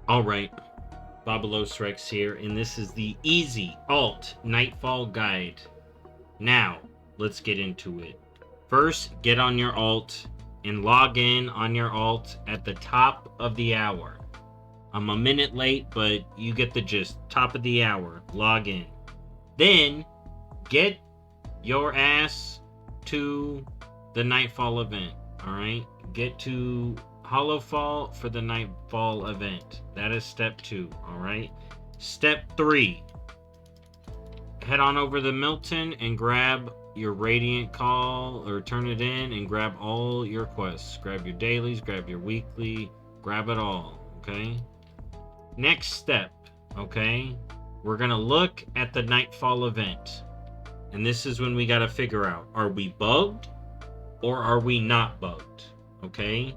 Alright, BobalosRex here, and this is the Easy Alt Nightfall Guide. Now, let's get into it. First, get on your alt and log in on your alt at the top of the hour. I'm a minute late, but you get the gist. Top of the hour, log in. Then, get your ass to the Nightfall event, alright? Get to Hollowfall for the Nightfall event. That is step 2, alright? Step 3, head on over to Milton and grab your Radiant call, or turn it in and grab all your quests. Grab your dailies, grab your weekly, grab it all, okay? Next step, okay? We're gonna look at the Nightfall event. And this is when we gotta figure out, are we bugged or are we not bugged? Okay?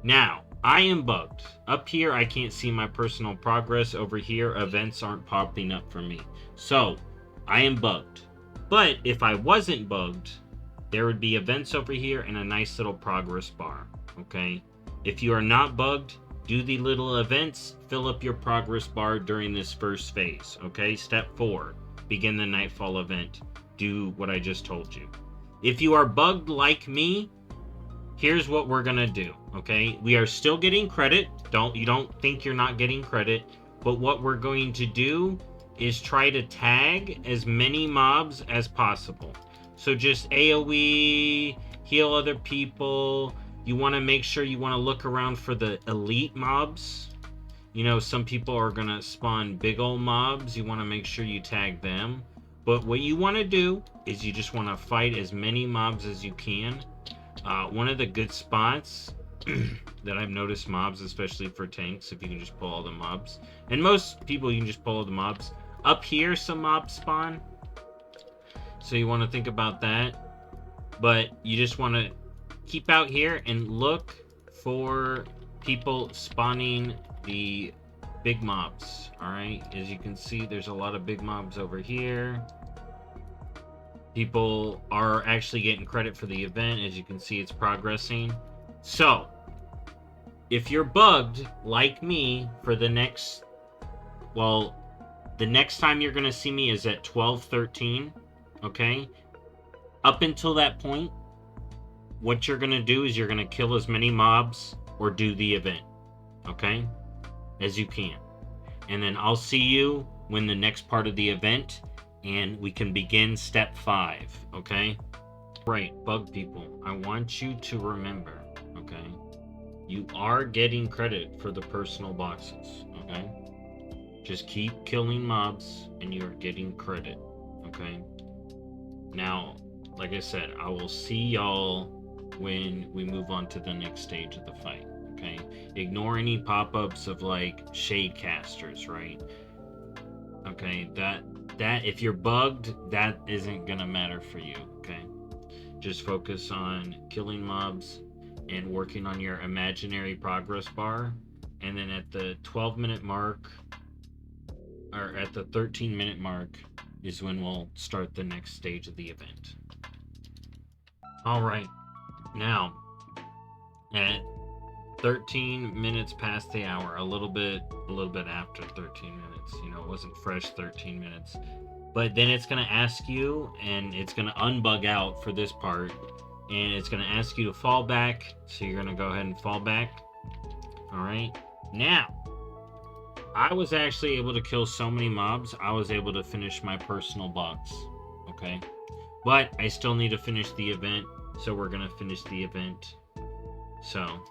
Now, I am bugged. Up here, I can't see my personal progress. Over here, events aren't popping up for me. So, I am bugged. But if I wasn't bugged, there would be events over here and a nice little progress bar. Okay? If you are not bugged, do the little events, fill up your progress bar during this first phase. Okay? Step 4, begin the Nightfall event. Do what I just told you. If you are bugged like me, here's what we're gonna do, okay? We are still getting credit. You don't think you're not getting credit, but what we're going to do is try to tag as many mobs as possible. So just AoE, heal other people. You want to make sure you want to look around for the elite mobs. You know, some people are gonna spawn big old mobs. You want to make sure you tag them. But what you want to do is you just want to fight as many mobs as you can. One of the good spots that I've noticed mobs, especially for tanks, if you can just pull all the mobs. And most people, you can just pull all the mobs. Up here, some mobs spawn. So you want to think about that. But you just want to keep out here and look for people spawning the big mobs. Alright, as you can see, there's a lot of big mobs over here. People are actually getting credit for the event. As you can see, it's progressing. So, if you're bugged like me for the next, well, the next time you're going to see me is at 12:13, okay? Up until that point, what you're going to do is you're going to kill as many mobs or do the event, okay? As you can. And then I'll see you when the next part of the event, and we can begin step 5, okay? Right, bug people, I want you to remember, okay? You are getting credit for the personal boxes, okay? Just keep killing mobs and you're getting credit, okay? Now, like I said, I will see y'all when we move on to the next stage of the fight, okay? Ignore any pop-ups of like shade casters, right? Okay, that if you're bugged, that isn't gonna matter for you, okay? Just focus on killing mobs and working on your imaginary progress bar. And then at the 12-minute mark, or at the 13-minute mark, is when we'll start the next stage of the event. Alright, now, at 13 minutes past the hour, a little bit after 13 minutes, you know, it wasn't fresh 13 minutes, but then it's going to ask you, and it's going to unbug out for this part, and it's going to ask you to fall back, so you're going to go ahead and fall back. Alright, now, I was actually able to kill so many mobs, I was able to finish my personal box, okay? But I still need to finish the event, so we're going to finish the event. So,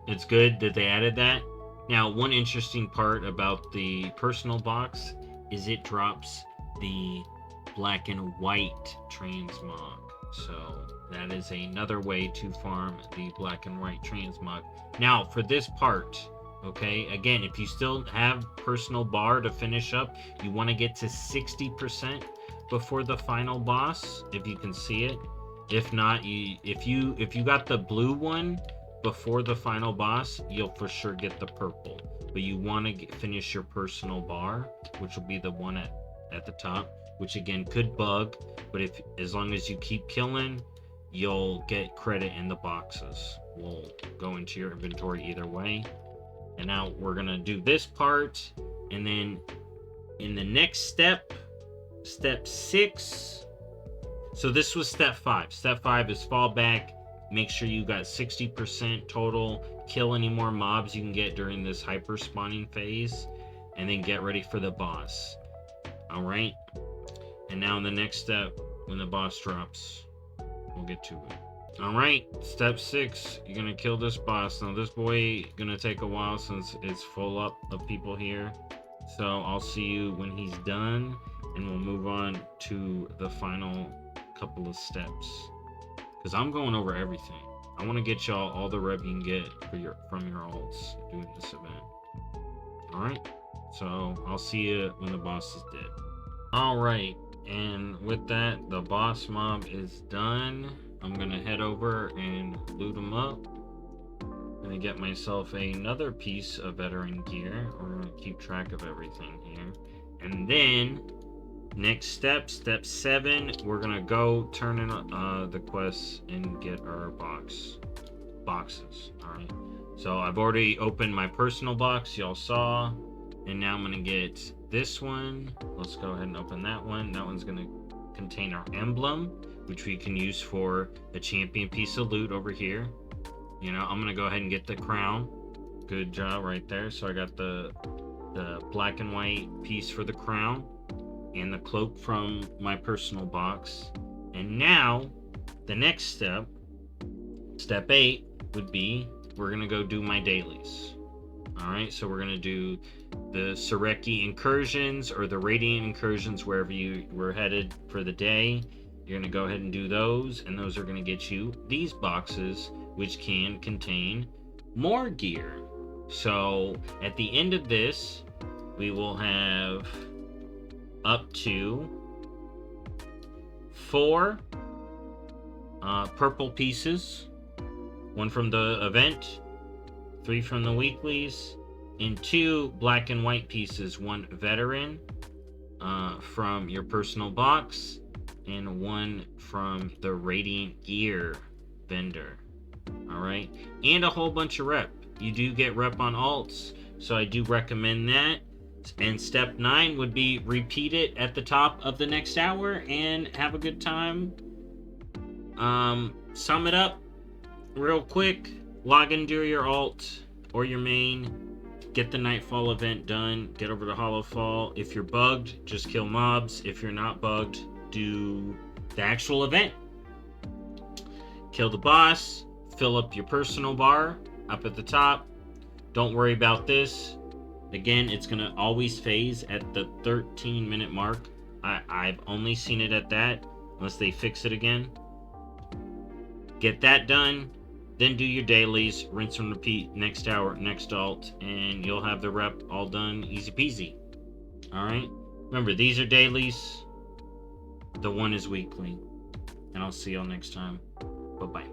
it's good that they added that. Now, one interesting part about the personal box is it drops the black and white transmog. So that is another way to farm the black and white transmog. Now, for this part, okay, again, if you still have personal bar to finish up, you want to get to 60% before the final boss, if you can see it. If not, if you got the blue one before the final boss, you'll for sure get the purple. But you want to finish your personal bar, which will be the one at the top, which again could bug, but as long as you keep killing, you'll get credit in the boxes. Will go into your inventory either way. And now we're gonna do this part, and then in the next step, step 6. So this was step 5. Step 5 is fall back. Make sure you got 60% total. Kill any more mobs you can get during this hyper spawning phase, and then get ready for the boss. All right. And now in the next step, when the boss drops, we'll get to it. All right, step 6, you're gonna kill this boss. Now this boy gonna take a while since it's full up of people here. So I'll see you when he's done, and we'll move on to the final couple of steps. Because I'm going over everything. I want to get y'all all the rep you can get from your ults doing this event. All right, so I'll see you when the boss is dead. All right, and with that, the boss mob is done. I'm gonna head over and loot them up. I'm gonna get myself another piece of veteran gear. We're gonna keep track of everything here. And then, next step, step 7, we're gonna go turn in the quests and get our boxes. Alright. So I've already opened my personal box, y'all saw. And now I'm gonna get this one. Let's go ahead and open that one. That one's gonna contain our emblem, which we can use for a champion piece of loot over here. You know, I'm gonna go ahead and get the crown. Good job right there. So I got the black and white piece for the crown and the cloak from my personal box. And now the next step, step 8, would be we're gonna go do my dailies. All right, so we're gonna do the Sareki incursions or the Radiant incursions, wherever you were headed for the day. You're gonna go ahead and do those, and those are gonna get you these boxes, which can contain more gear. So at the end of this, we will have up to 4 purple pieces, 1 from the event, 3 from the weeklies, and 2 black and white pieces, 1 veteran from your personal box, and 1 from the Radiant Gear vendor. All right, and a whole bunch of rep. You do get rep on alts, so I do recommend that. And step 9 would be repeat it at the top of the next hour and have a good time. Sum it up real quick. Log into your alt or your main. Get the Nightfall event done. Get over to Hollowfall. If you're bugged, just kill mobs. If you're not bugged, do the actual event. Kill the boss. Fill up your personal bar up at the top. Don't worry about this. Again, it's going to always phase at the 13-minute mark. I've only seen it at that, unless they fix it again. Get that done. Then do your dailies. Rinse and repeat next hour, next alt, and you'll have the rep all done easy peasy. Alright? Remember, these are dailies. The one is weekly. And I'll see y'all next time. Bye-bye.